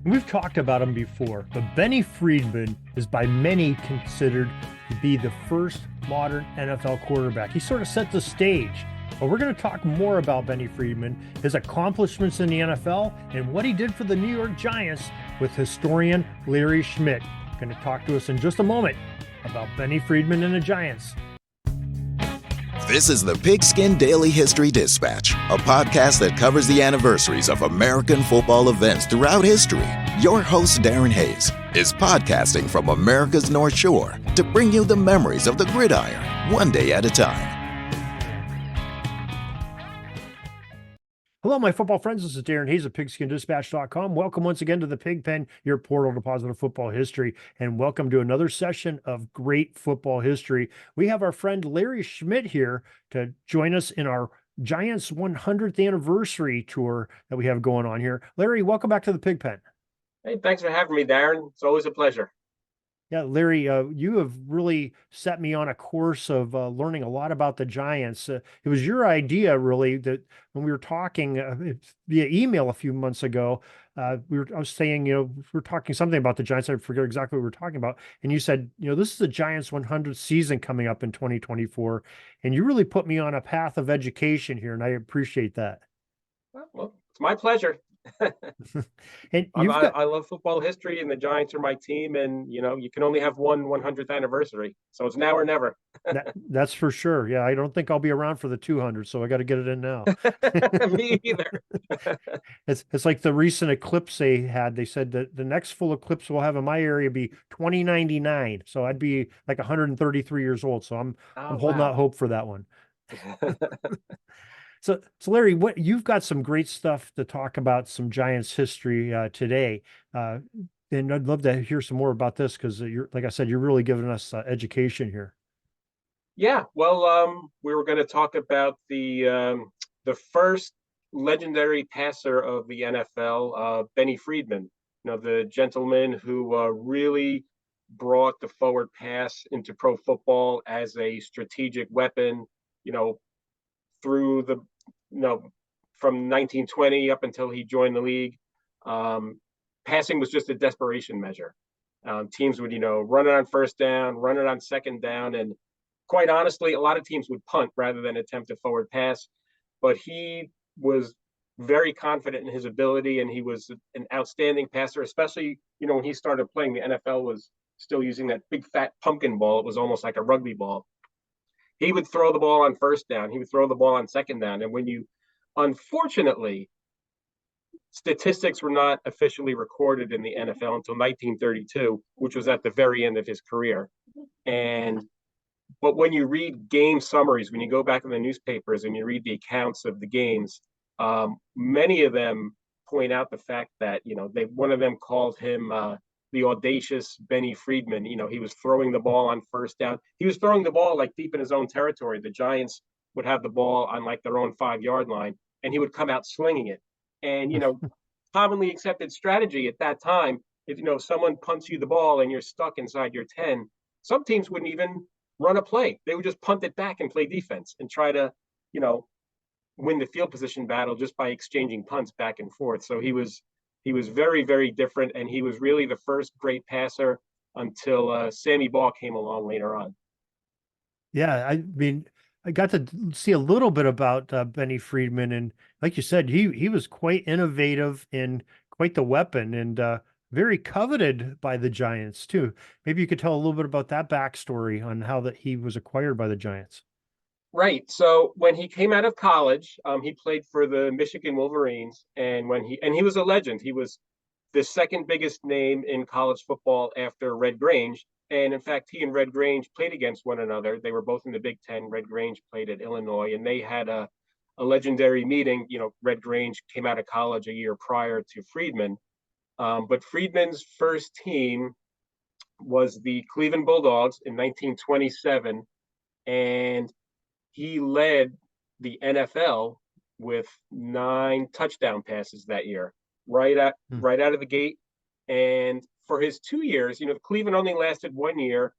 We've talked about him before, but Benny Friedman is by many considered to be the first modern NFL quarterback. He sort of set the stage. But we're going to talk more about Benny Friedman, his accomplishments in the NFL, and what he did for the New York Giants with historian Larry Schmitt. Going to talk to us in just a moment about Benny Friedman and the Giants. This is the Pigskin Daily History Dispatch, a podcast that covers the anniversaries of American football events throughout history. Your host, Darren Hayes, is podcasting from America's North Shore to bring you the memories of the gridiron, one day at a time. Hello, my football friends. This is Darren Hayes of PigskinDispatch.com. Welcome once again to the Pig Pen, your portal to positive football history, and welcome to another session of great football history. We have our friend Larry Schmitt here to join us in our Giants 100th anniversary tour that we have going on here. Larry, welcome back to the Pig Pen. Hey, thanks for having me, Darren. It's always a pleasure. Yeah, Larry, you have really set me on a course of learning a lot about the Giants. It was your idea, really, that when we were talking via email a few months ago, I was saying, we were talking something about the Giants. I forget exactly what we were talking about. And you said, this is the Giants 100th season coming up in 2024. And you really put me on a path of education here, and I appreciate that. Well, it's my pleasure. And I love football history, and the Giants are my team. And you can only have one 100th anniversary, so it's now or never. That's for sure. Yeah, I don't think I'll be around for the 200, so I got to get it in now. Me either. It's like the recent eclipse they had. They said that the next full eclipse we'll have in my area be 2099. So I'd be like 133 years old. So I'm holding out hope for that one. So Larry, what you've got some great stuff to talk about, some Giants history today, and I'd love to hear some more about this because like I said, you're really giving us education here. Yeah, well, we were going to talk about the first legendary passer of the NFL, Benny Friedman. The gentleman who really brought the forward pass into pro football as a strategic weapon. Through the from 1920 up until he joined the league, passing was just a desperation measure. Teams would run it on first down, run it on second down, and quite honestly, a lot of teams would punt rather than attempt a forward pass. But he was very confident in his ability, and he was an outstanding passer, especially when he started playing. The NFL was still using that big fat pumpkin ball. It was almost like a rugby ball. He would throw the ball on first down. He would throw the ball on second down. And unfortunately, statistics were not officially recorded in the NFL until 1932, which was at the very end of his career. But when you read game summaries, when you go back in the newspapers and you read the accounts of the games, many of them point out the fact that, one of them called him the audacious Benny Friedman. He was throwing the ball on first down. He was throwing the ball like deep in his own territory. The Giants would have the ball on like their own 5-yard line, and he would come out slinging it. And, commonly accepted strategy at that time, if, someone punts you the ball and you're stuck inside your 10, some teams wouldn't even run a play. They would just punt it back and play defense and try to, win the field position battle just by exchanging punts back and forth. So he was very, very different, and he was really the first great passer until Sammy Baugh came along later on. Yeah, I mean, I got to see a little bit about Benny Friedman, and like you said, he was quite innovative and quite the weapon, and very coveted by the Giants too. Maybe you could tell a little bit about that backstory on how that he was acquired by the Giants. Right. So when he came out of college, he played for the Michigan Wolverines, and he was a legend. He was the second biggest name in college football after Red Grange. And in fact, he and Red Grange played against one another. They were both in the Big Ten. Red Grange played at Illinois, and they had a legendary meeting. Red Grange came out of college a year prior to Friedman. But Friedman's first team was the Cleveland Bulldogs in 1927. And he led the NFL with 9 touchdown passes that year, right out of the gate. And for his 2 years, Cleveland only lasted 1 year.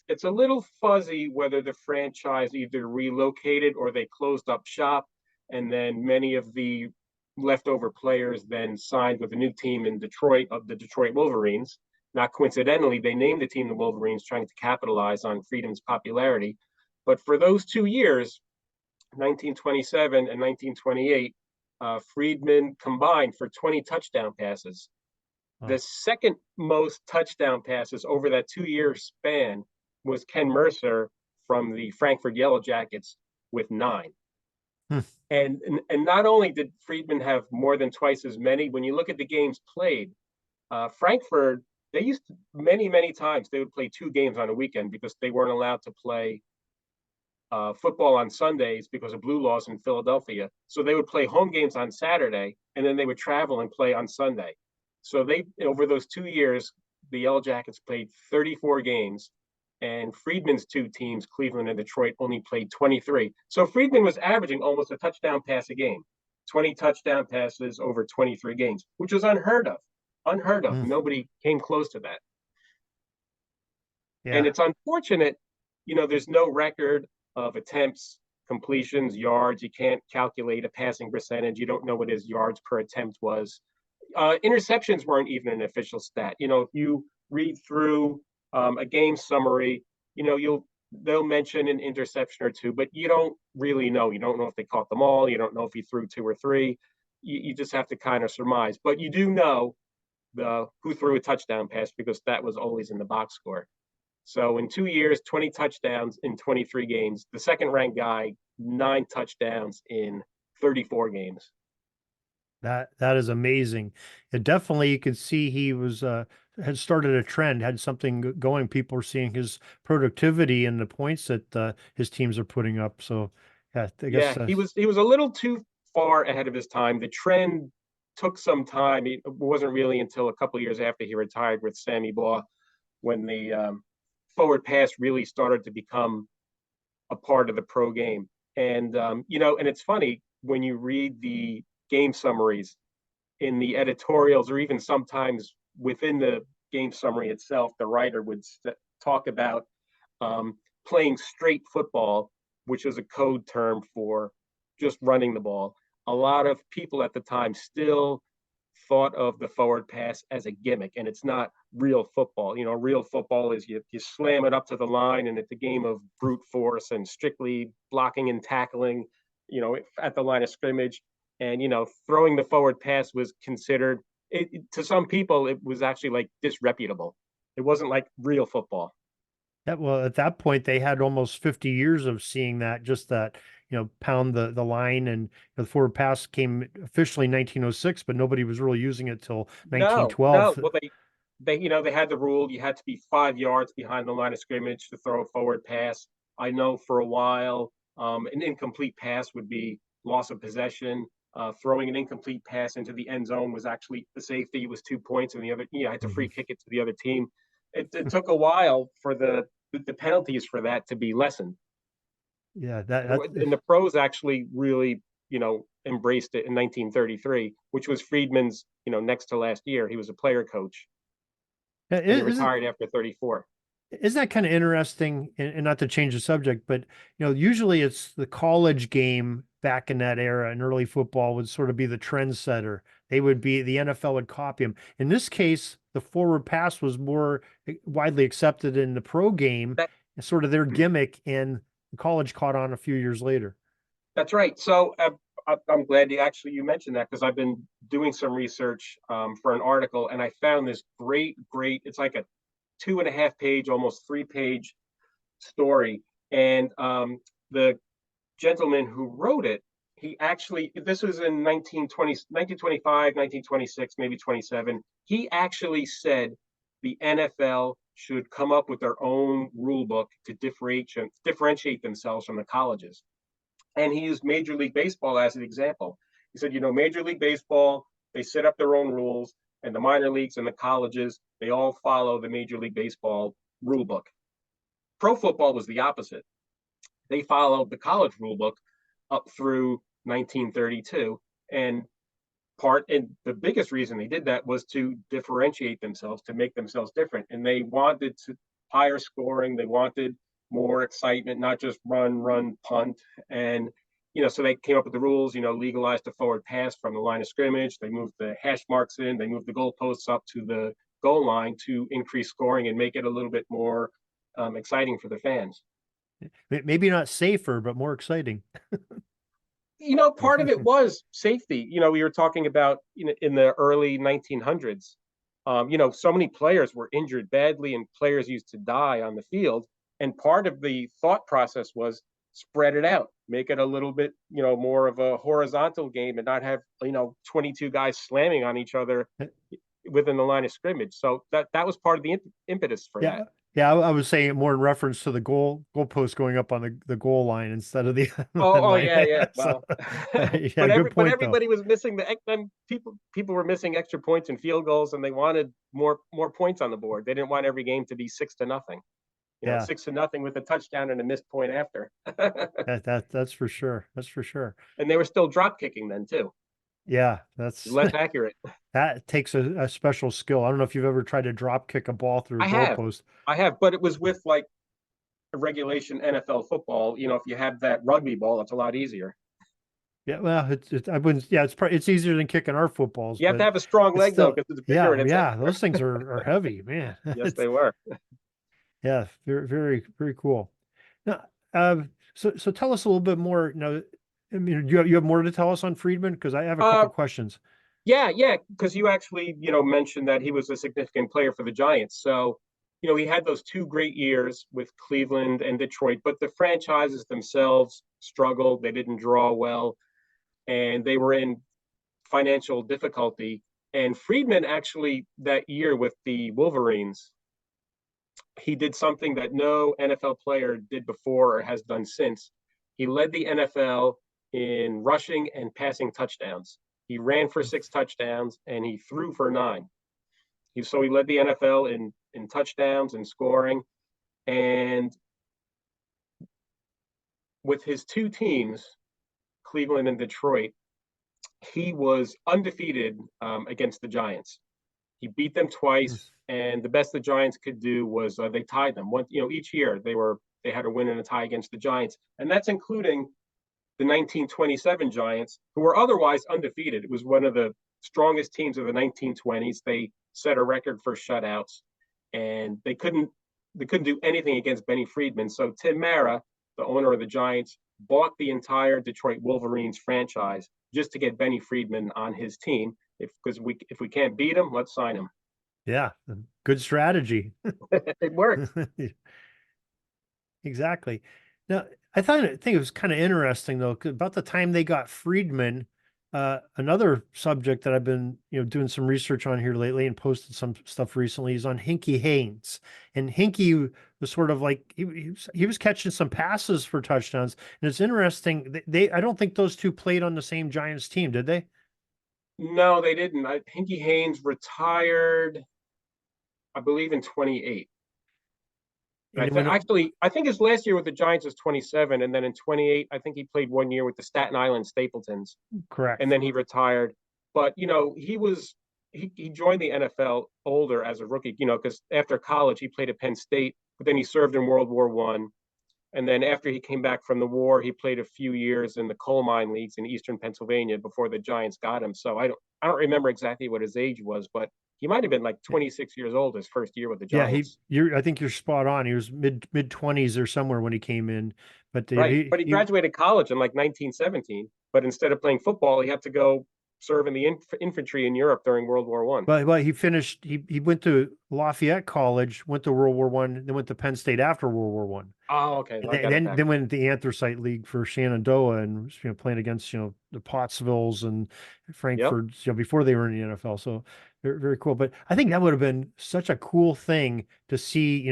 It's a little fuzzy whether the franchise either relocated or they closed up shop, and then many of the leftover players then signed with a new team in Detroit, of the Detroit Wolverines. Not coincidentally, they named the team the Wolverines, trying to capitalize on Friedman's popularity. But for those 2 years, 1927 and 1928, Friedman combined for 20 touchdown passes. Wow. The second most touchdown passes over that 2 year span was Ken Mercer from the Frankfurt Yellow Jackets with 9. Hmm. And not only did Friedman have more than twice as many, when you look at the games played, Frankfurt, they used to, many times they would play 2 games on a weekend because they weren't allowed to play football on Sundays because of blue laws in Philadelphia. So they would play home games on Saturday, and then they would travel and play on Sunday. So they, over those 2 years, the Yellow Jackets played 34 games, and Friedman's 2 teams, Cleveland and Detroit, only played 23. So Friedman was averaging almost a touchdown pass a game, 20 touchdown passes over 23 games, which was unheard of. Unheard of. Hmm. Nobody came close to that. And Yeah. it's unfortunate, there's no record of attempts, completions, yards. You can't calculate a passing percentage. You don't know what his yards per attempt was. Interceptions weren't even an official stat. If you read through a game summary, they'll mention an interception or two, but you don't really know. You don't know if they caught them all. You don't know if he threw 2 or 3. You just have to kind of surmise. But you do know who threw a touchdown pass because that was always in the box score. So in 2 years, 20 touchdowns in 23 games. The second ranked guy, 9 touchdowns in 34 games. That is amazing. It definitely, you could see he was had started a trend, had something going. People were seeing his productivity and the points that his teams are putting up. So yeah, I guess Yeah, he was a little too far ahead of his time. The trend took some time. It wasn't really until a couple of years after he retired with Sammy Baugh when the forward pass really started to become a part of the pro game. And and it's funny when you read the game summaries in the editorials, or even sometimes within the game summary itself, the writer would talk about um, playing straight football, which is a code term for just running the ball. A lot of people at the time still thought of the forward pass as a gimmick, and it's not real football. Real football is you slam it up to the line, and it's a game of brute force and strictly blocking and tackling, at the line of scrimmage. And throwing the forward pass was considered, to some people, it was actually like disreputable. It wasn't like real football. well, at that point they had almost 50 years of seeing that, just that, pound the line, and the forward pass came officially in 1906, but nobody was really using it till No, no. 1912. Well, they had the rule you had to be 5 yards behind the line of scrimmage to throw a forward pass. I know for a while, an incomplete pass would be loss of possession. Throwing an incomplete pass into the end zone was actually the safety. It was 2 points, and the other, had to free Mhm. kick it to the other team. It took a while for the penalties for that to be lessened. Yeah, that And the pros actually really, embraced it in 1933, which was Friedman's, next to last year. He was a player coach, and he is retired after 34. Isn't that kind of interesting? And not to change the subject, but usually it's the college game back in that era, and early football would sort of be the trendsetter. The NFL would copy them. In this case, the forward pass was more widely accepted in the pro game, That sort of their gimmick, and the college caught on a few years later. that's right. So I'm glad you mentioned that, because I've been doing some research for an article, and I found this great. It's like a 2.5 page, almost 3 page story, and the gentleman who wrote it, this was in 1925, 1926, maybe 27. He actually said the NFL should come up with their own rule book to differentiate themselves from the colleges. And he used Major League Baseball as an example. He said, Major League Baseball, they set up their own rules, and the minor leagues and the colleges, they all follow the Major League Baseball rule book. Pro football was the opposite. They followed the college rule book up through 1932. And the biggest reason they did that was to differentiate themselves, to make themselves different. And they wanted higher scoring. They wanted more excitement, not just run, punt. And so they came up with the rules, legalized the forward pass from the line of scrimmage. They moved the hash marks in. They moved the goalposts up to the goal line to increase scoring and make it a little bit more exciting for the fans. Maybe not safer, but more exciting. Part of it was safety. We were talking about in the early 1900s. So many players were injured badly and players used to die on the field. And part of the thought process was spread it out, make it a little bit, more of a horizontal game and not have, 22 guys slamming on each other within the line of scrimmage. So that was part of the impetus for that. Yeah, I was saying it more in reference to the goalpost going up on the goal line instead of the Oh, line. yeah. So, Well, yeah, good point everybody was missing people were missing extra points and field goals, and they wanted more points on the board. They didn't want every game to be 6-0. Yeah, 6-0 with a touchdown and a missed point after. that's for sure. That's for sure. And they were still drop kicking then too. Yeah, that's Less accurate. that takes a special skill. I don't know if you've ever tried to drop kick a ball through a goalpost. I have, but it was with like a regulation NFL football. If you have that rugby ball, it's a lot easier. Yeah, well, I wouldn't. Yeah, it's easier than kicking our footballs. You have but to have a strong leg still, though, because it's bigger and it's yeah. Those things are heavy, man. Yes, they were. Yeah, very, very, very cool. Now, so tell us a little bit more. I mean, you have more to tell us on Friedman? Because I have a couple questions. Yeah, because you actually, mentioned that he was a significant player for the Giants. So, he had those 2 great years with Cleveland and Detroit, but the franchises themselves struggled. They didn't draw well, and they were in financial difficulty. And Friedman actually that year with the Wolverines, he did something that no NFL player did before or has done since. He led the NFL in rushing and passing touchdowns. He ran for 6 touchdowns and he threw for 9. So he led the NFL in touchdowns and scoring. And with his 2 teams, Cleveland and Detroit, he was undefeated against the Giants. He beat them twice, and the best the Giants could do was they tied them. Each year they had a win and a tie against the Giants, and that's including the 1927 Giants, who were otherwise undefeated. It was one of the strongest teams of the 1920s. They set a record for shutouts, and they couldn't do anything against Benny Friedman. So Tim Mara, the owner of the Giants, bought the entire Detroit Wolverines franchise just to get Benny Friedman on his team. Because if we can't beat him, let's sign him. Yeah, good strategy. It worked. Exactly. Now, I think it was kind of interesting though, 'cause about the time they got Friedman, another subject that I've been, doing some research on here lately and posted some stuff recently is on Hinkie Haynes. And Hinkie was sort of like he was catching some passes for touchdowns. And it's interesting. I don't think those two played on the same Giants team, did they? No, they didn't. Hinkie Haynes retired, I believe, in 28. I think his last year with the Giants was 27, and then in 28, I think he played 1 year with the Staten Island Stapletons. Correct. And then he retired. But he joined the NFL older as a rookie. Because after college he played at Penn State, but then he served in World War I. And then after he came back from the war, he played a few years in the coal mine leagues in Eastern Pennsylvania before the Giants got him. So I don't remember exactly what his age was, but he might have been like 26 years old his first year with the Giants. Yeah, I think you're spot on. He was mid 20s or somewhere when he came in. But right. But he graduated college in like 1917. But instead of playing football, he had to go serve in the infantry in Europe during World War I. But he finished. He went to Lafayette College, went to World War I, then went to Penn State after World War I. Oh, okay. And then went to the Anthracite League for Shenandoah and playing against the Pottsvilles and Frankfurt before they were in the NFL. So very, very cool. But I think that would have been such a cool thing to see.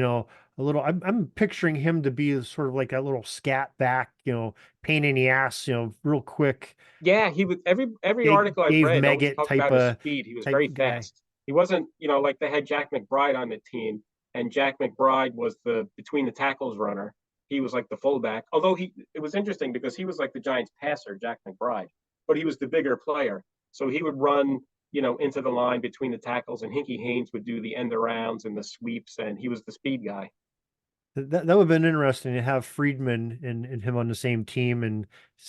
A little. I'm picturing him to be sort of like a little scat back, pain in the ass, real quick. Yeah, he was every article I've read always talked about his speed. He was very fast. He wasn't, like they had Jack McBride on the team, and Jack McBride was the between the tackles runner. He was like the fullback. Although it was interesting because he was like the Giants passer, Jack McBride, but he was the bigger player. So he would run, into the line between the tackles, and Hinkie Haynes would do the end arounds and the sweeps, and he was the speed guy. That would have been interesting to have Friedman and him on the same team and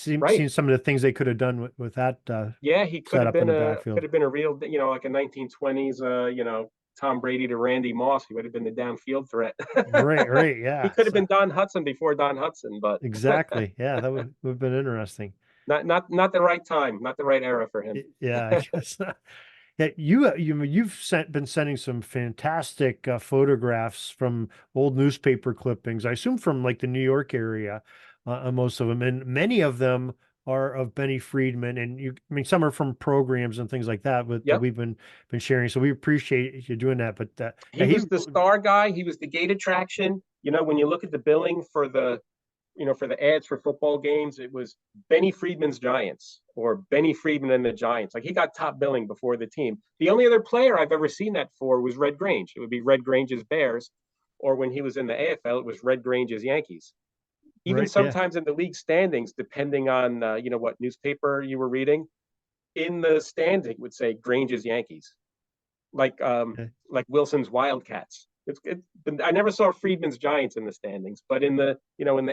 Right. seen some of the things they could have done with that Yeah, he setup in the backfield. could have been a real, like a 1920s, Tom Brady to Randy Moss. He would have been the downfield threat. Right, right, He yeah. could have been Don Hudson before Don Hudson, but Exactly. Yeah, that would have been interesting. not the right time, not the right era for him. Yeah, I guess. Yeah, you've been sending some fantastic photographs from old newspaper clippings. I assume from like the New York area, most of them, and many of them are of Benny Friedman. And I mean, some are from programs and things like that, but that Yep. we've been sharing. So we appreciate you doing that. But yeah, He was the star guy. He was the gate attraction. When you look at the billing for for the ads for football games, it was Benny Friedman's Giants or Benny Friedman and the Giants. Like he got top billing before the team. The only other player I've ever seen that for was Red Grange. It would be Red Grange's Bears, or when he was in the AFL, it was Red Grange's Yankees. Even right, yeah, sometimes in the league standings, depending on what newspaper you were reading, in the standing would say Grange's Yankees, like um, yeah. like Wilson's Wildcats. I never saw Friedman's Giants in the standings, but in the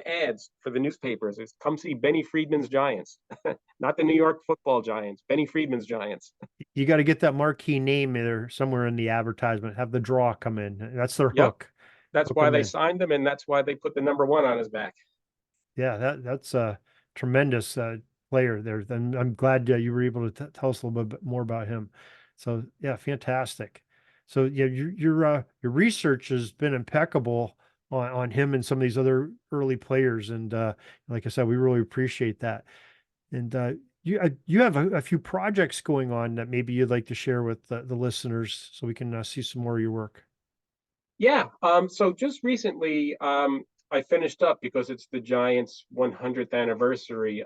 ads for the newspapers, it's come see Benny Friedman's Giants, not the New York Football Giants. Benny Friedman's Giants. You got to get that marquee name there somewhere in the advertisement. Have the draw come in. That's their Yep, hook. that's Hook why them they in. signed him, and that's why they put the number one on his back. Yeah, that's a tremendous player there. And I'm glad you were able to tell us a little bit more about him. So yeah, fantastic. So yeah, your research has been impeccable on him and some of these other early players, and like I said, we really appreciate that. And you have a few projects going on that maybe you'd like to share with the listeners, so we can see some more of your work. Yeah. So just recently, I finished up because it's the Giants' 100th anniversary.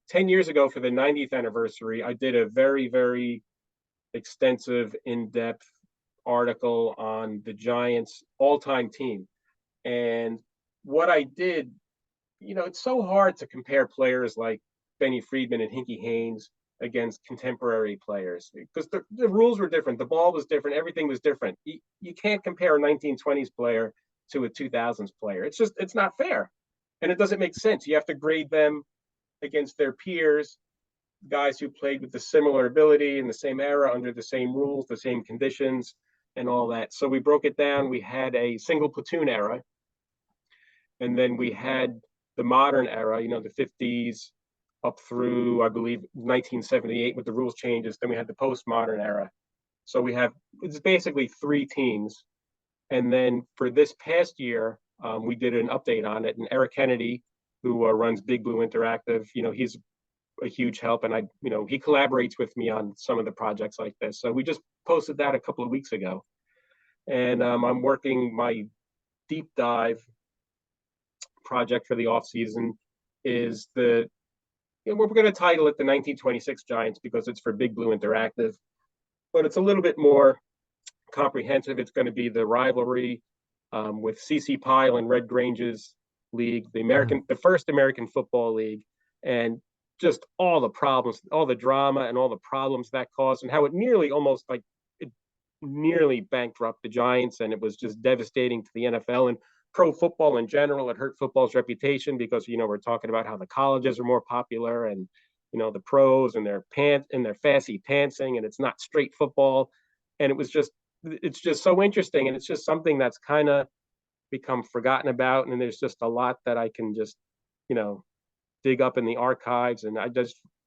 10 years ago, for the 90th anniversary, I did a very, very extensive, in-depth article on the Giants' all-time team. And what I did, it's so hard to compare players like Benny Friedman and Hinkie Haynes against contemporary players because the rules were different. The ball was different. Everything was different. You can't compare a 1920s player to a 2000s player. It's not fair. And it doesn't make sense. You have to grade them against their peers, guys who played with the similar ability in the same era under the same rules, the same conditions, and all that. So we broke it down. We had a single platoon era, and then we had the modern era, the 50s up through, I believe, 1978 with the rules changes. Then we had the postmodern era. So it's basically three teams. And then for this past year, we did an update on it. And Eric Kennedy, who runs Big Blue Interactive, he's a huge help. And he collaborates with me on some of the projects like this. So we just posted that a couple of weeks ago. And I'm working my deep dive project for the off season is we're going to title it the 1926 Giants because it's for Big Blue Interactive, but it's a little bit more comprehensive. It's going to be the rivalry with CC Pyle and Red Grange's league, the first American Football League, and just all the problems, all the drama, and all the problems that caused, and how it nearly bankrupt the Giants, and it was just devastating to the NFL and pro football in general. It hurt football's reputation because we're talking about how the colleges are more popular and the pros and their fancy pantsing, and it's not straight football. And it's just so interesting, and it's just something that's kind of become forgotten about. And there's just a lot that I can just dig up in the archives, and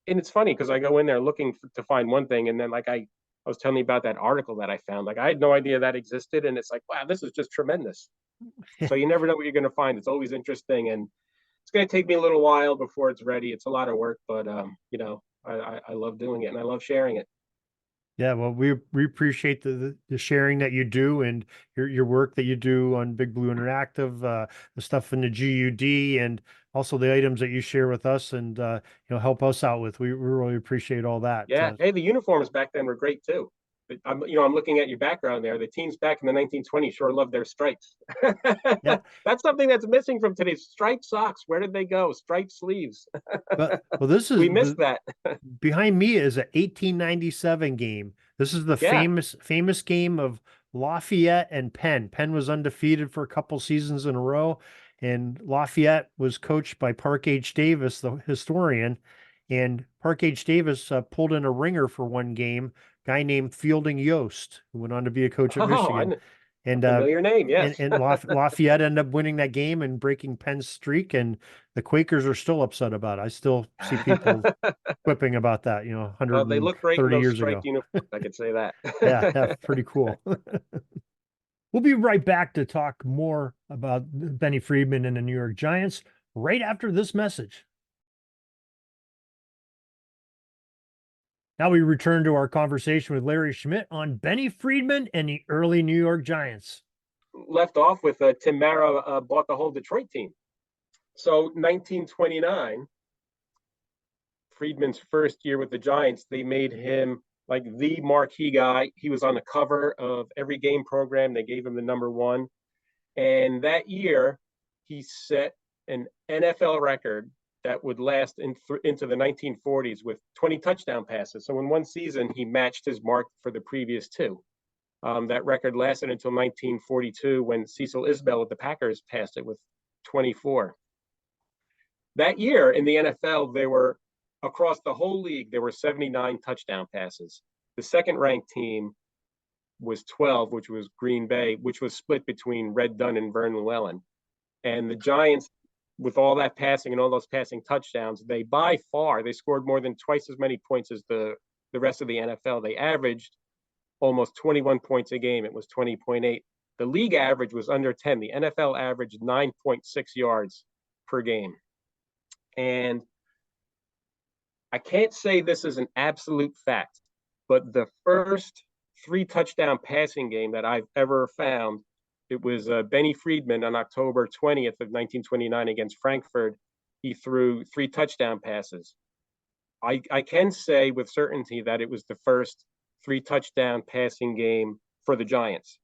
it's funny because I go in there looking to find one thing, and then like I was telling you about that article that I found. Like I had no idea that existed, and it's like, wow, this is just tremendous. So you never know what you're going to find. It's always interesting, and it's going to take me a little while before it's ready. It's a lot of work, but I love doing it and I love sharing it. Yeah, well, we appreciate the sharing that you do and your work that you do on Big Blue Interactive, the stuff in the GUD, and also the items that you share with us and help us out with. We really appreciate all that. Yeah. Hey, the uniforms back then were great too. I'm looking at your background there. The teams back in the 1920s sure loved their stripes. Yeah, That's something that's missing from today's striped socks. Where did they go? Striped sleeves. well, this is We missed that. behind me is an 1897 game. This is the Yeah. famous game of Lafayette and Penn. Penn was undefeated for a couple seasons in a row, and Lafayette was coached by Park H. Davis, the historian. And Park H. Davis pulled in a ringer for one game, guy named Fielding Yost, who went on to be a coach at Oh, Michigan. a And familiar name, yes. Lafayette ended up winning that game and breaking Penn's streak, and the Quakers are still upset about it. I still see people quipping about that, Well, they look great in 130 those years striped ago. uniforms, I could say that. Yeah, pretty cool. We'll be right back to talk more about Benny Friedman and the New York Giants right after this message. Now we return to our conversation with Larry Schmitt on Benny Friedman and the early New York Giants. Left off with Tim Mara bought the whole Detroit team. So 1929, Friedman's first year with the Giants, they made him like the marquee guy. He was on the cover of every game program. They gave him the number one. And that year, he set an NFL record that would last into the 1940s with 20 touchdown passes. So in one season, he matched his mark for the previous two. That record lasted until 1942 when Cecil Isbell of the Packers passed it with 24. That year in the NFL, there were across the whole league, there were 79 touchdown passes. The second ranked team was 12, which was Green Bay, which was split between Red Dunn and Vern Llewellyn. And the Giants, with all that passing and all those passing touchdowns, they by far, they scored more than twice as many points as the rest of the NFL. They averaged almost 21 points a game. It was 20.8. The league average was under 10. The NFL averaged 9.6 yards per game. And I can't say this is an absolute fact, but the first 3-touchdown passing game that I've ever found, it was Benny Friedman on October 20th of 1929 against Frankfurt. He threw 3 touchdown passes. I can say with certainty that it was the first 3-touchdown passing game for the Giants.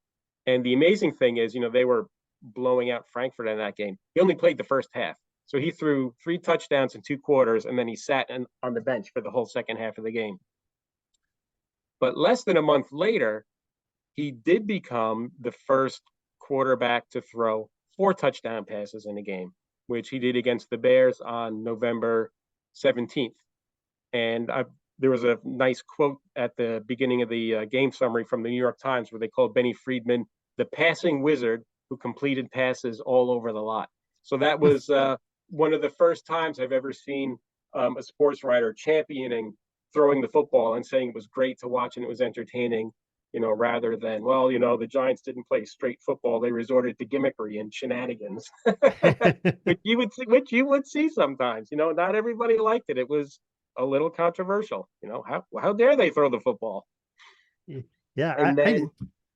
And the amazing thing is, they were blowing out Frankfurt in that game. He only played the first half. So he threw 3 touchdowns in 2 quarters, and then he sat on the bench for the whole second half of the game. But less than a month later, he did become the first quarterback to throw 4 touchdown passes in a game, which he did against the Bears on November 17th. And there was a nice quote at the beginning of the game summary from the New York Times where they called Benny Friedman the passing wizard who completed passes all over the lot. So that was one of the first times I've ever seen a sports writer championing throwing the football and saying it was great to watch and it was entertaining, rather than, the Giants didn't play straight football. They resorted to gimmickry and shenanigans, which you would see sometimes. Not everybody liked it. It was a little controversial. How dare they throw the football? Yeah, and then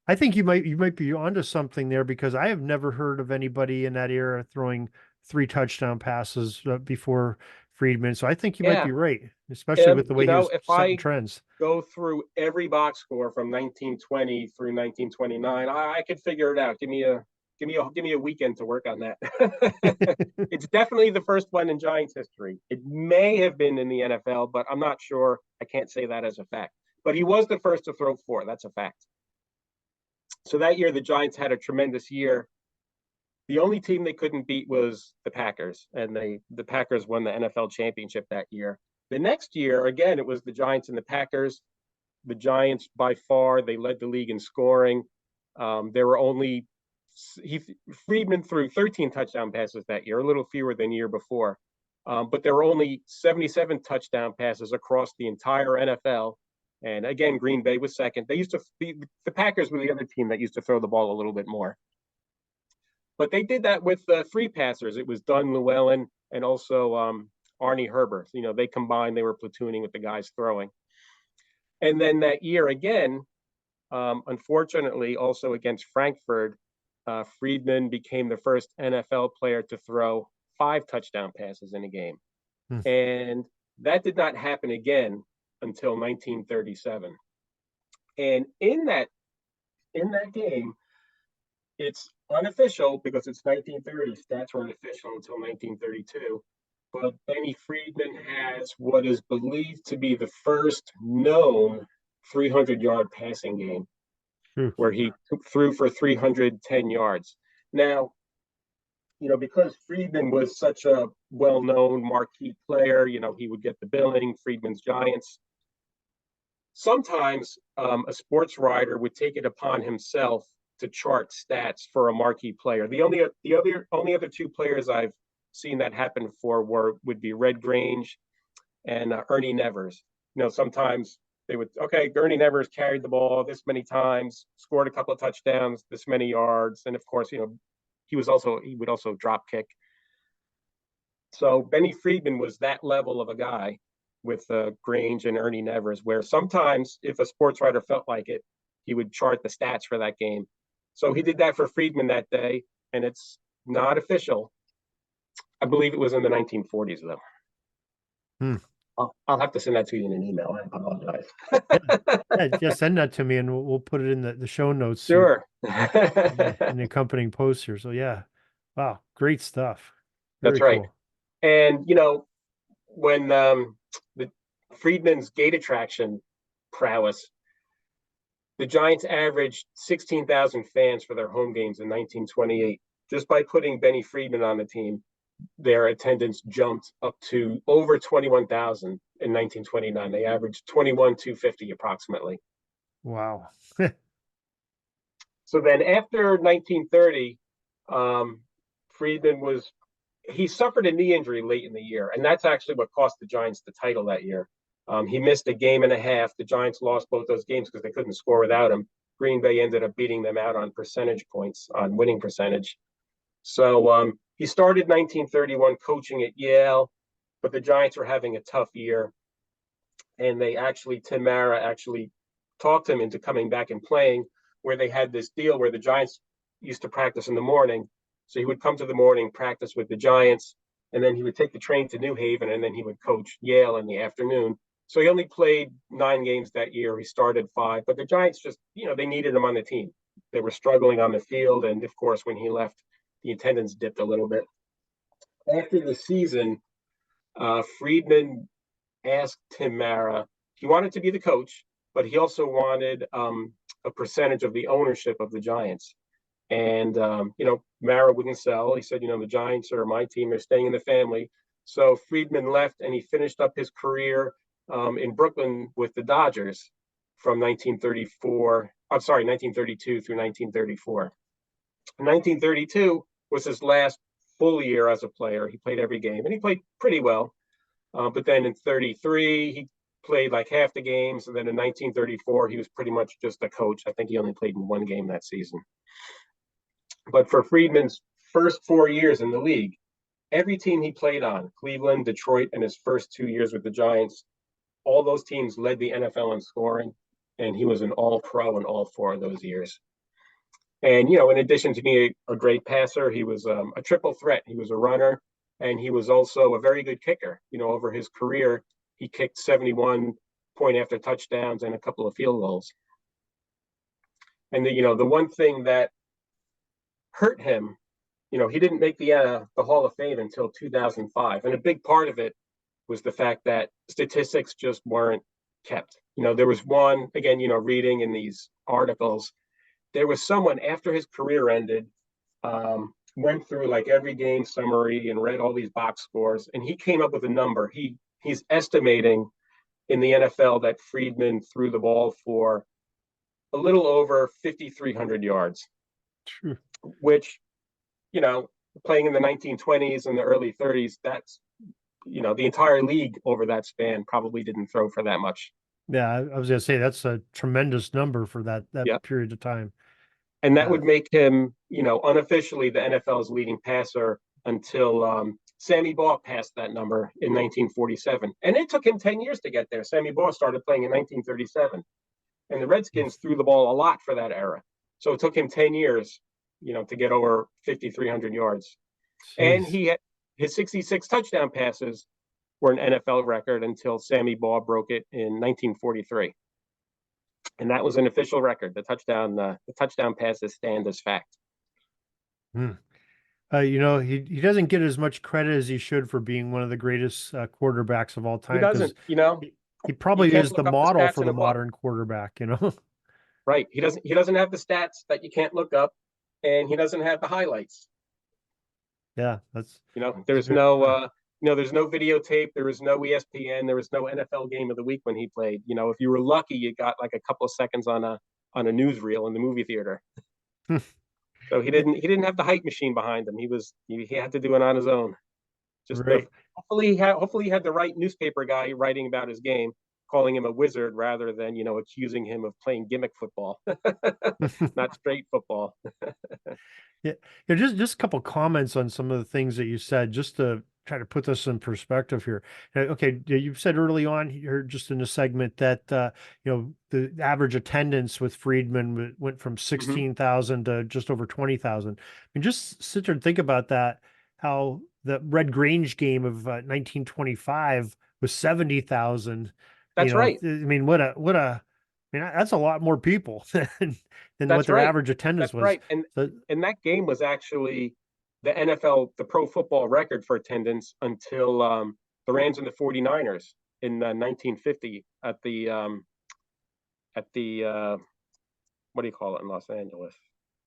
I think you might be onto something there, because I have never heard of anybody in that era throwing 3 touchdown passes before Friedman. So I think you might be right, especially with the way he was setting trends. Go through every box score from 1920 through 1929, I could figure it out. Give me a weekend to work on that. It's definitely the first one in Giants history. It may have been in the NFL, but I'm not sure. I can't say that as a fact. But he was the first to throw 4. That's a fact. So that year, the Giants had a tremendous year. The only team they couldn't beat was the Packers, and the Packers won the NFL championship that year. The next year, again, it was the Giants and the Packers. The Giants, by far, they led the league in scoring. Friedman threw 13 touchdown passes that year, a little fewer than the year before. But there were only 77 touchdown passes across the entire NFL. And again, Green Bay was second. The Packers were the other team that used to throw the ball a little bit more. But they did that with 3 passers. It was Dunn, Llewellyn, and also Arnie Herbert. They combined, they were platooning with the guys throwing. And then that year again, unfortunately, also against Frankfurt, Friedman became the first NFL player to throw 5 touchdown passes in a game. And that did not happen again until 1937. And in that game, it's unofficial because it's 1930. Stats weren't official until 1932. But Benny Friedman has what is believed to be the first known 300-yard passing game. True. where he threw for 310 yards. Now, because Friedman was such a well-known marquee player, he would get the billing, Friedman's Giants. Sometimes a sports writer would take it upon himself to chart stats for a marquee player. The only other two players I've seen that happen for would be Red Grange and Ernie Nevers. Sometimes they would, okay, Ernie Nevers carried the ball this many times, scored a couple of touchdowns, this many yards, and of course, he would also drop kick. So Benny Friedman was that level of a guy with Grange and Ernie Nevers, where sometimes if a sports writer felt like it, he would chart the stats for that game. So he did that for Friedman that day, and it's not official. I believe it was in the 1940s, though. Hmm. I'll have to send that to you in an email. I apologize. Yeah, send that to me and we'll put it in the show notes Sure. in the accompanying post here. So yeah, wow, great stuff. Very That's right. cool. And when the Friedman's gate attraction prowess, the Giants averaged 16,000 fans for their home games in 1928. Just by putting Benny Friedman on the team, their attendance jumped up to over 21,000 in 1929. They averaged 21,250 approximately. Wow. So then after 1930, Friedman he suffered a knee injury late in the year, and that's actually what cost the Giants the title that year. He missed a game and a half. The Giants lost both those games because they couldn't score without him. Green Bay ended up beating them out on percentage points, on winning percentage. So he started 1931 coaching at Yale, but the Giants were having a tough year. And Tim Mara actually talked him into coming back and playing, where they had this deal where the Giants used to practice in the morning. So he would come to the morning, practice with the Giants, and then he would take the train to New Haven, and then he would coach Yale in the afternoon. So he only played 9 games that year. He started 5, but the Giants just, they needed him on the team. They were struggling on the field, and of course, when he left, the attendance dipped a little bit. After the season, Friedman asked Tim Mara, he wanted to be the coach, but he also wanted a percentage of the ownership of the Giants. And, Mara wouldn't sell. He said, the Giants are my team. They're staying in the family. So Friedman left, and he finished up his career in Brooklyn with the Dodgers from 1932 through 1934. 1932 was his last full year as a player. He played every game, and he played pretty well. But then in 33, he played like half the games. And then in 1934, he was pretty much just a coach. I think he only played in 1 game that season. But for Friedman's first 4 years in the league, every team he played on, Cleveland, Detroit, and his first 2 years with the Giants, all those teams led the NFL in scoring. And he was an all-pro in all 4 of those years. And, in addition to being a great passer, he was a triple threat. He was a runner, and he was also a very good kicker. Over his career, he kicked 71 point-after touchdowns and a couple of field goals. And, the one thing that hurt him, he didn't make the Hall of Fame until 2005. And a big part of it was the fact that statistics just weren't kept. There was one, again, reading in these articles, there was someone after his career ended, went through like every game summary and read all these box scores, and he came up with a number. He's estimating in the NFL that Friedman threw the ball for a little over 5,300 yards, which, playing in the 1920s and the early 30s, that's, the entire league over that span probably didn't throw for that much. Yeah, I was going to say that's a tremendous number for that Yep. period of time. And that would make him, unofficially the NFL's leading passer until Sammy Baugh passed that number in 1947. And it took him 10 years to get there. Sammy Baugh started playing in 1937. And the Redskins threw the ball a lot for that era. So it took him 10 years, to get over 5,300 yards. Jeez. And his 66 touchdown passes were an NFL record until Sammy Baugh broke it in 1943. And that was an official record. The touchdown passes stand as fact. He doesn't get as much credit as he should for being one of the greatest quarterbacks of all time. He doesn't, He probably is the model for the modern quarterback, Right. He doesn't have the stats that you can't look up, and he doesn't have the highlights. Yeah, that's There's no there's no videotape, there was no ESPN, there was no NFL game of the week when he played. If you were lucky, you got like a couple of seconds on a newsreel in the movie theater. So he yeah, didn't have the hype machine behind him. He had to do it on his own. Just right. hopefully he had the right newspaper guy writing about his game, calling him a wizard rather than accusing him of playing gimmick football, not straight football. Yeah, yeah, just a couple comments on some of the things that you said, just to try to put this in perspective here. Okay, you said early on here, just in the segment, that the average attendance with Friedman went from Hmm. 16,000 to just over 20,000. I mean, just sit there and think about that. How the Red Grange game of 1925 was 70,000. That's right. I mean, I mean, that's a lot more people than what That's their right. average attendance That's was. right. And So and that game was actually the NFL, the pro football record for attendance until the Rams and the 49ers in 1950 at the what do you call it in Los Angeles?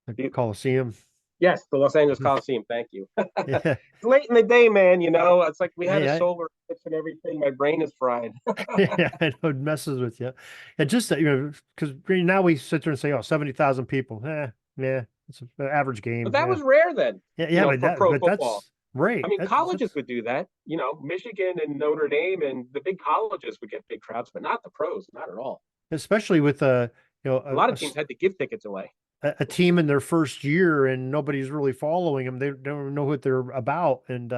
the The- Coliseum. yes, the Los Angeles Coliseum. Thank you. Yeah. It's late in the day, man. It's like we had a Hey, solar eclipse and everything. My brain is fried. yeah, I know it messes with you. It just that, because now we sit there and say, oh, 70,000 people. Yeah, it's an average But game. that Yeah. was rare then, Yeah, but for pro but football. that's I right. mean, colleges That's would do that. Michigan and Notre Dame and the big colleges would get big crowds, but not the pros, not at all. especially with A lot of teams had to give tickets away. a team in their first year and nobody's really following them. They don't know what they're about, and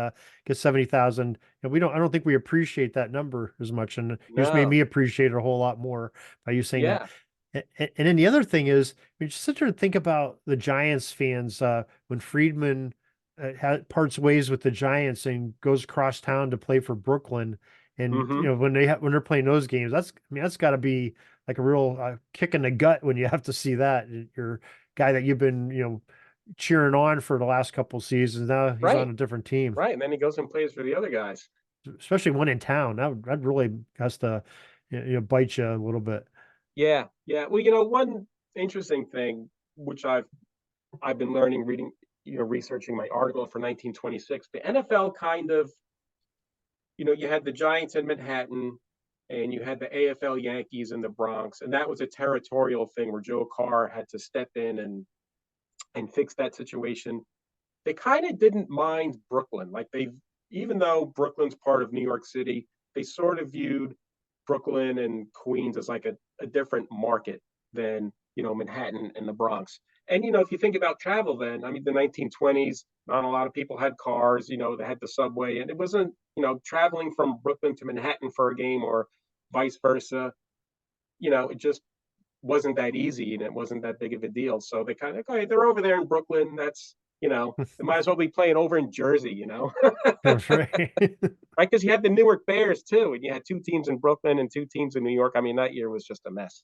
get 70,000. I don't think we appreciate that number as much. And you just made No. me appreciate it a whole lot more by you saying that. Yeah. And then the other thing is, we just sit there and think about the Giants fans when Friedman parts ways with the Giants and goes across town to play for Brooklyn. And Hmm. when when they're playing those games, that's got to be like a real kick in the gut when you have to see that. Your guy that you've been cheering on for the last couple seasons, now he's on Right. a different team, Right. And then he goes and plays for the other guys. especially one in town. That really has to bite you a little bit. Yeah. Yeah. Well, one interesting thing which I've been learning reading, researching my article for 1926, the NFL kind of, you had the Giants in Manhattan and you had the AFL Yankees in the Bronx, and that was a territorial thing where Joe Carr had to step in and fix that situation. They kind of didn't mind Brooklyn. Like even though Brooklyn's part of New York City, they sort of viewed Brooklyn and Queens as like a different market than, Manhattan and the Bronx. And, if you think about travel then, I mean, the 1920s, not a lot of people had cars, they had the subway, and it wasn't, traveling from Brooklyn to Manhattan for a game or vice versa, it just wasn't that easy and it wasn't that big of a deal. So they kind of, okay, they're over there in Brooklyn. They might as well be playing over in Jersey, That's right. right? Because you had the Newark Bears too, and you had two teams in Brooklyn and two teams in New York. I mean, that year was just a mess.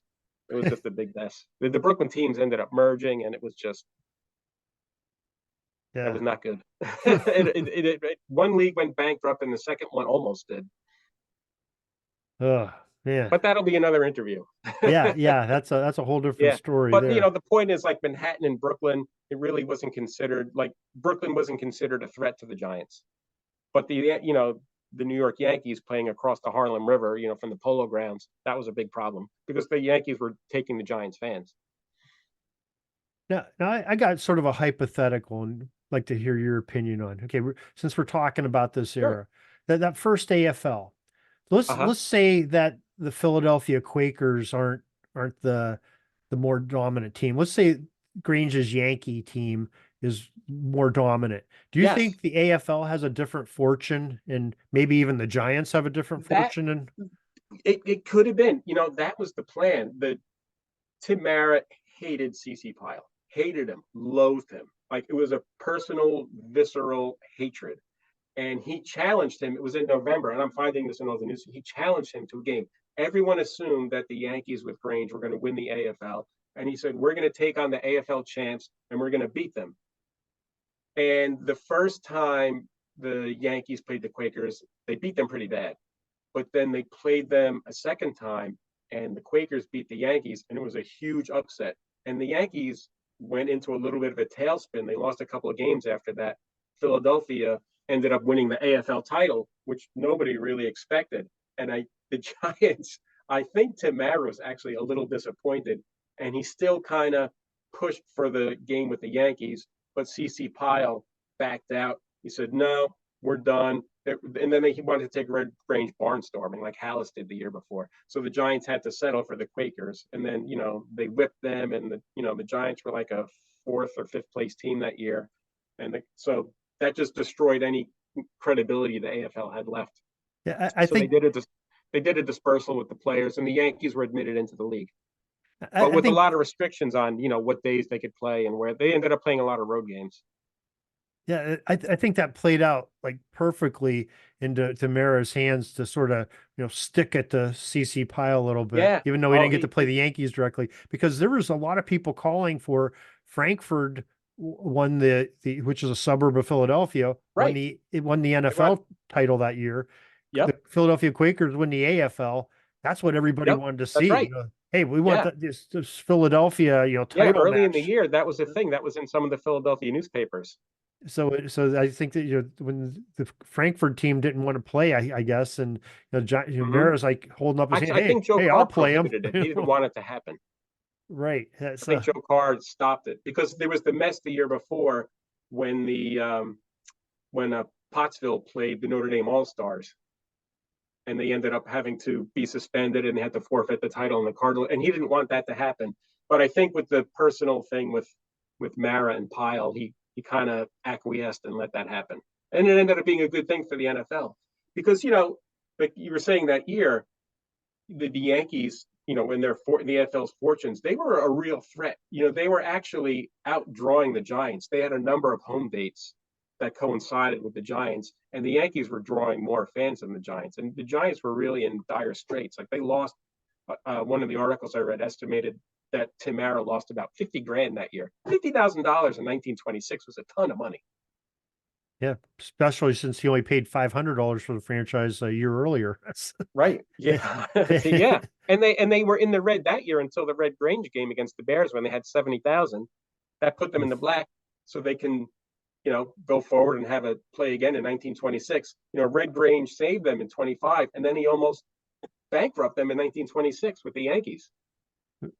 It was just a big mess. The Brooklyn teams ended up merging, and it was just it Yeah. was not good. One league went bankrupt, and the second one almost did. Oh, man. But that'll be another interview. Yeah. That's a whole different Yeah, story but there. the point is, like Manhattan and Brooklyn, it really wasn't considered like Brooklyn wasn't considered a threat to the Giants. But the New York Yankees playing across the Harlem River, from the Polo Grounds, that was a big problem because the Yankees were taking the Giants fans. Now I got sort of a hypothetical and like to hear your opinion on. Okay, since we're talking about this Sure. era, that first AFL, Uh huh. let's say that the Philadelphia Quakers aren't the more dominant team. Let's say Grange's Yankee team is more dominant. Do you Yes, think the AFL has a different fortune, and maybe even the Giants have a different that fortune? And it could have been. That was the plan. The Tim Mara hated CC Pyle, hated him, loathed him. Like it was a personal, visceral hatred. And he challenged him. It was in November, and I'm finding this in all the news. He challenged him to a game. Everyone assumed that the Yankees with Grange were going to win the AFL, and he said, "We're going to take on the AFL champs, and we're going to beat them." And the first time the Yankees played the Quakers, they beat them pretty bad. But then they played them a second time, and the Quakers beat the Yankees, and it was a huge upset. And the Yankees went into a little bit of a tailspin. They lost a couple of games after that. Philadelphia ended up winning the AFL title, which nobody really expected. And the Giants, I think Tim Mara was actually a little disappointed, and he still kind of pushed for the game with the Yankees, but CC Pyle backed out. He said, "No, we're done." And then he wanted to take Red Grange barnstorming like Hallis did the year before. So the Giants had to settle for the Quakers, and then they whipped them, and the Giants were like a fourth or fifth place team that year, and so that just destroyed any credibility the AFL had left. Yeah, I so think they did a dispersal with the players, and the Yankees were admitted into the league, but I with a think lot of restrictions on what days they could play and where. They ended up playing a lot of road games. Yeah, I think that played out like perfectly into Mara's hands to sort of stick at the CC Pile a little bit, Yeah. even though he Oh, didn't get to play the Yankees directly, because there was a lot of people calling for Frankfurt won the which is a suburb of Philadelphia, right. it won the NFL title that year. The Yep. Philadelphia Quakers win the AFL. That's what everybody Yep. wanted to That's see. right. Hey, we want Yeah. this Philadelphia, Yeah. title Early in the match. year, that was a thing that was in some of the Philadelphia newspapers. So I think that when the Frankfurt team didn't want to play, I guess, and Hmm. Mara's like holding up his hand, I think Joe hey, I'll Carr play him. prohibited it. He didn't want it to happen. Right. I think Joe Carr stopped it because there was the mess the year before when Pottsville played the Notre Dame All Stars, and they ended up having to be suspended and they had to forfeit the title in the Cardinal, and he didn't want that to happen. But I think with the personal thing with Mara and Pyle, he kind of acquiesced and let that happen, and it ended up being a good thing for the NFL because like you were saying that year, the Yankees, in the NFL's fortunes, they were a real threat. They were actually outdrawing the Giants. They had a number of home dates that coincided with the Giants, and the Yankees were drawing more fans than the Giants. And the Giants were really in dire straits. Like they lost. One of the articles I read estimated that Tim Mara lost about $50,000 that year. $50,000 in 1926 was a ton of money. Yeah, especially since he only paid $500 for the franchise a year earlier. Right. Yeah. Yeah. And they were in the red that year until the Red Grange game against the Bears when they had 70,000. That put them in the black, so they can go forward and have a play again in 1926. Red Grange saved them in 25, and then he almost bankrupted them in 1926 with the Yankees.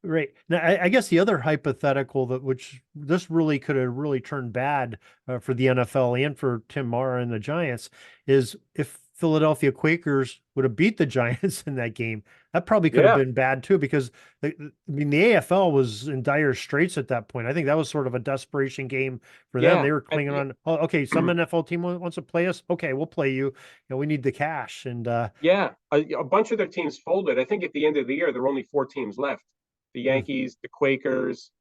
Right. Now, I guess the other hypothetical which this really could have really turned bad for the NFL and for Tim Mara and the Giants is if Philadelphia Quakers would have beat the Giants in that game. That probably could have been bad too, because the AFL was in dire straits at that point. I think that was sort of a desperation game for them. They were clinging on. Oh, okay, some NFL team wants to play us. Okay, we'll play you. We need the cash. And a bunch of their teams folded. I think at the end of the year, there were only 4 teams left: the Yankees, the Quakers,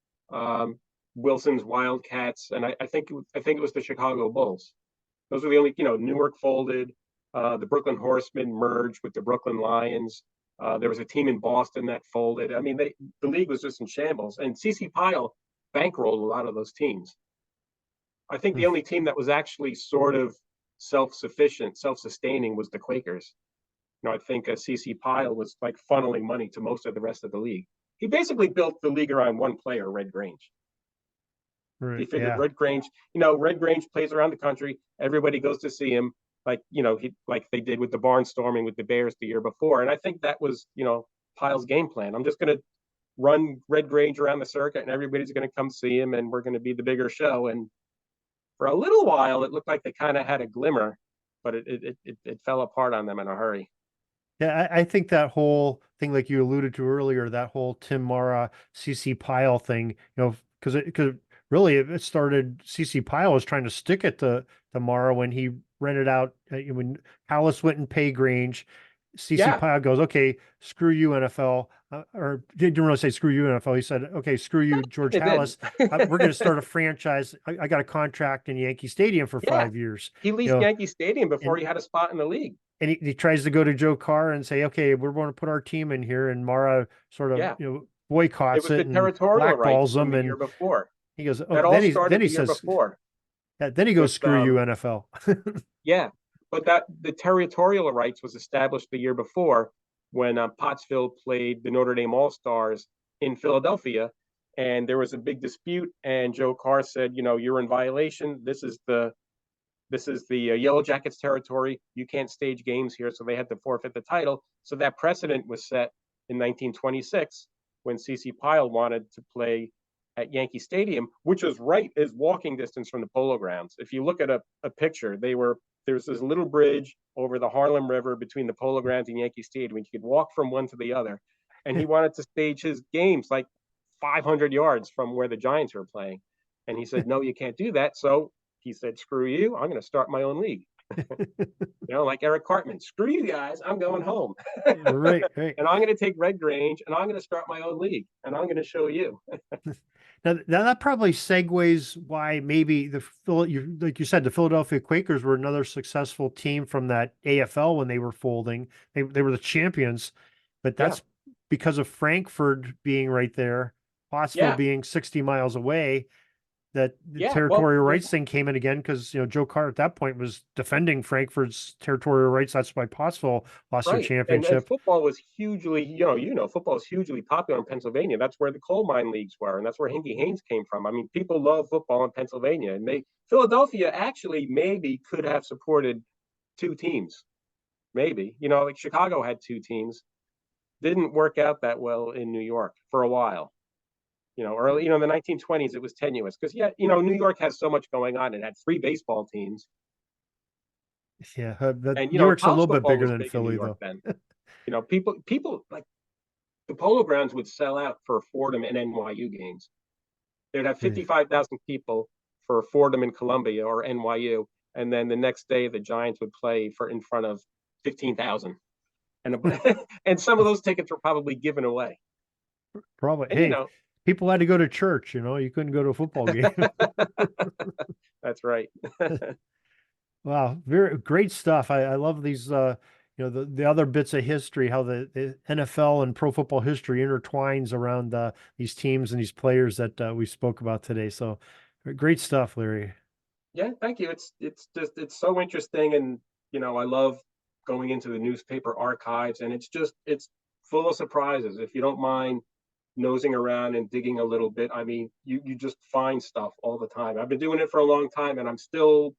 Wilson's Wildcats, and I think it was the Chicago Bulls. Those were the only. Newark folded. The Brooklyn Horsemen merged with the Brooklyn Lions. There was a team in Boston that folded. I mean, the league was just in shambles. And CC Pyle bankrolled a lot of those teams. I think the only team that was actually sort of self-sufficient, self-sustaining was the Quakers. I think CC Pyle was like funneling money to most of the rest of the league. He basically built the league around one player, Red Grange. right, He figured yeah. Red Grange, Red Grange plays around the country. Everybody goes to see him, like like they did with the barnstorming with the Bears the year before. And I think that was Pyle's game plan. I'm just going to run Red Grange around the circuit, and everybody's going to come see him, and we're going to be the bigger show. And for a little while, it looked like they kind of had a glimmer, but it fell apart on them in a hurry. Yeah, I think that whole thing, like you alluded to earlier, that whole Tim Mara, CC Pyle thing, because really it started. CC Pyle was trying to stick it to Mara when he rented out when Hallis went and pay Grange. CC Pyle goes, okay, screw you NFL, or didn't really say screw you NFL. He said, okay, screw you George Hallis. We're going to start a franchise. I got a contract in Yankee Stadium for 5 years. He leased Yankee Stadium before he had a spot in the league. And he tries to go to Joe Carr and say, okay, we're going to put our team in here. And Mara sort of, boycotts it the and territorial blackballs them. the and year before. He goes, oh, that all started the year before. Yeah, then he goes, screw you, NFL. Yeah. But the territorial rights was established the year before when Pottsville played the Notre Dame All-Stars in Philadelphia, and there was a big dispute. And Joe Carr said, you're in violation. This is the Yellow Jackets territory. You can't stage games here. So they had to forfeit the title. So that precedent was set in 1926 when C.C. Pyle wanted to play at Yankee Stadium, which was right as walking distance from the Polo Grounds. If you look at a picture, there was this little bridge over the Harlem River between the Polo Grounds and Yankee Stadium. You could walk from one to the other. And he wanted to stage his games like 500 yards from where the Giants were playing. And he said, no, you can't do that. So he said, screw you, I'm going to start my own league. Like Eric Cartman, screw you guys, I'm going home. Right. And I'm going to take Red Grange and I'm going to start my own league and I'm going to show you. Now that probably segues why maybe like you said, the Philadelphia Quakers were another successful team from that AFL when they were folding. They were the champions, but that's because of Frankfurt being right there, Pottsville being 60 miles away. That the territorial rights thing came in again because Joe Carr at that point was defending Frankfurt's territorial rights. That's why Pottsville lost their championship. And football was hugely, football is hugely popular in Pennsylvania. That's where the coal mine leagues were, and that's where Hinkie Haynes came from. I mean, people love football in Pennsylvania, and Philadelphia actually maybe could have supported two teams, maybe. Like Chicago had two teams, didn't work out that well in New York for a while. Early, in the 1920s, it was tenuous because, New York has so much going on. It had 3 baseball teams. Yeah, New York's a little bit bigger than Philly, though. People like the Polo Grounds would sell out for Fordham and NYU games. They'd have 55,000 people for Fordham in Columbia or NYU, and then the next day the Giants would play in front of 15,000, and some of those tickets were probably given away. Probably. And, people had to go to church, you couldn't go to a football game. That's right. Wow. Very great stuff. I love these, the other bits of history, how the NFL and pro football history intertwines around these teams and these players that we spoke about today. So great stuff, Larry. Yeah, thank you. It's so interesting. And, I love going into the newspaper archives, and it's full of surprises. If you don't mind nosing around and digging a little bit, I mean, you just find stuff all the time. I've been doing it for a long time, and I'm still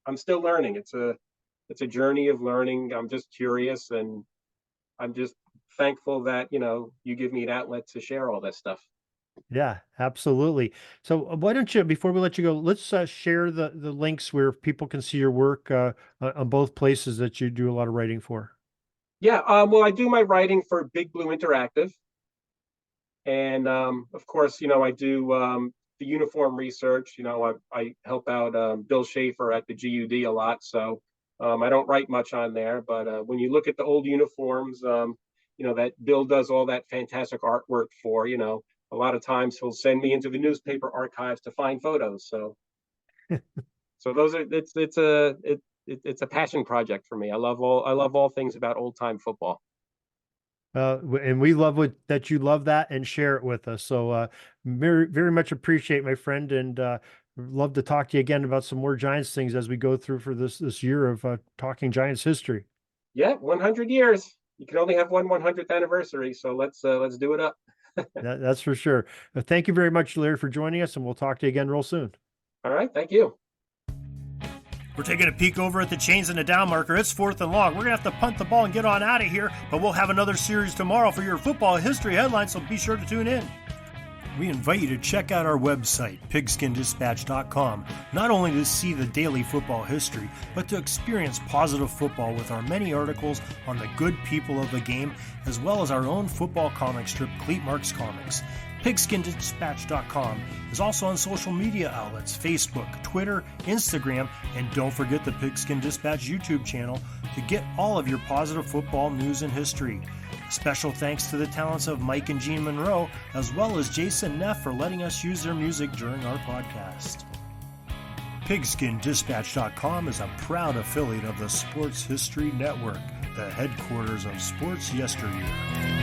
learning. It's a journey of learning. I'm just curious, and I'm just thankful that you give me an outlet to share all this stuff. Yeah, absolutely. So why don't you, before we let you go, let's share the links where people can see your work on both places that you do a lot of writing for. Yeah, well, I do my writing for Big Blue Interactive. And of course, I do the uniform research. I help out Bill Schaefer at the GUD a lot. So I don't write much on there. But when you look at the old uniforms, that Bill does all that fantastic artwork for. A lot of times he'll send me into the newspaper archives to find photos. So those are it's a passion project for me. I love all things about old time football. And we love that you love that and share it with us. So very, very much appreciate, my friend, and love to talk to you again about some more Giants things as we go through for this year of talking Giants history. Yeah, 100 years. You can only have one 100th anniversary, so let's do it up. That's for sure. Thank you very much, Larry, for joining us, and we'll talk to you again real soon. All right, thank you. We're taking a peek over at the chains and the down marker. It's 4th and long. We're going to have to punt the ball and get on out of here, but we'll have another series tomorrow for your football history headlines, so be sure to tune in. We invite you to check out our website, pigskindispatch.com, not only to see the daily football history, but to experience positive football with our many articles on the good people of the game, as well as our own football comic strip, Cleat Marks Comics. Pigskindispatch.com is also on social media outlets, Facebook, Twitter, Instagram, and don't forget the Pigskin Dispatch YouTube channel to get all of your positive football news and history. Special thanks to the talents of Mike and Gene Monroe, as well as Jason Neff for letting us use their music during our podcast. Pigskindispatch.com is a proud affiliate of the Sports History Network, the headquarters of sports yesteryear.